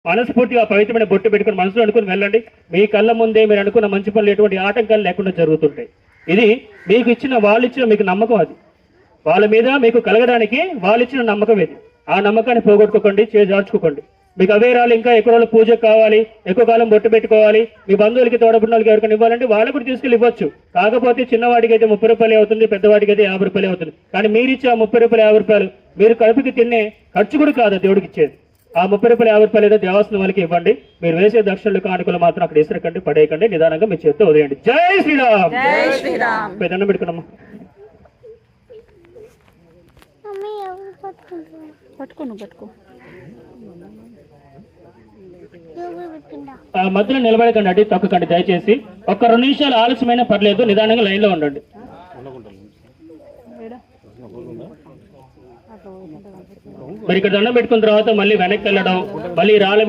మనస్ఫూర్తిగా పవిత్రమైన బొట్టు పెట్టుకుని మనసులో అనుకుని వెళ్ళండి. మీ కళ్ళ ముందే మీరు అనుకున్న మంచి పనులు ఎటువంటి ఆటంకాలు లేకుండా జరుగుతుంటాయి. ఇది మీకు ఇచ్చిన వాళ్ళు ఇచ్చిన మీకు నమ్మకం. అది వాళ్ళ మీద మీకు కలగడానికి వాళ్ళు ఇచ్చిన నమ్మకం. ఇది ఆ నమ్మకాన్ని పోగొట్టుకోకండి, చేజార్చుకోకండి. మీకు అవే రాళ్ళు ఇంకా ఎక్కువ రోజులు పూజకు కావాలి, ఎక్కువ కాలం బొట్టు పెట్టుకోవాలి, మీ బంధువులకి తోడబుట్టినోళ్ళకి ఎవరికైనా ఇవ్వాలంటే వాళ్ళు కూడా తీసుకెళ్ళి ఇవ్వచ్చు. కాకపోతే చిన్నవాడికి అయితే 30 రూపాయలు అవుతుంది, పెద్దవాడికి అయితే 50 రూపాయలు అవుతుంది. కానీ మీరు ఇచ్చే 30 రూపాయలు 50 రూపాయలు మీరు కడుపుకి తినే ఖర్చు కూడా కాదు దేవుడికి ఇచ్చేది. ఆ 30 రూపాయలు 50 రూపాయలు ఏదో దేవాసిన వాళ్ళకి ఇవ్వండి. మీరు వేసే దక్షిణలు కానుకలు మాత్రం అక్కడ ఇసరకండి, పడేయకండి. నిదానంగా మీ చేత్తో వదిలేయండి. జై శ్రీరామ్. జై శ్రీరామ్. దండం పెట్టుకున్నామ్మా. పట్టుకో మధ్యలో నిలబడకండి, అడ్డి తొక్కకండి దయచేసి. ఒక్క 2 నిమిషాలు ఆలస్యమైనా పర్లేదు, నిదానంగా లైన్ లో ఉండండి. మరి ఇక్కడ దండం పెట్టుకున్న తర్వాత మళ్ళీ వెనక్కి వెళ్ళడం, మళ్ళీ రాళ్ళ మీద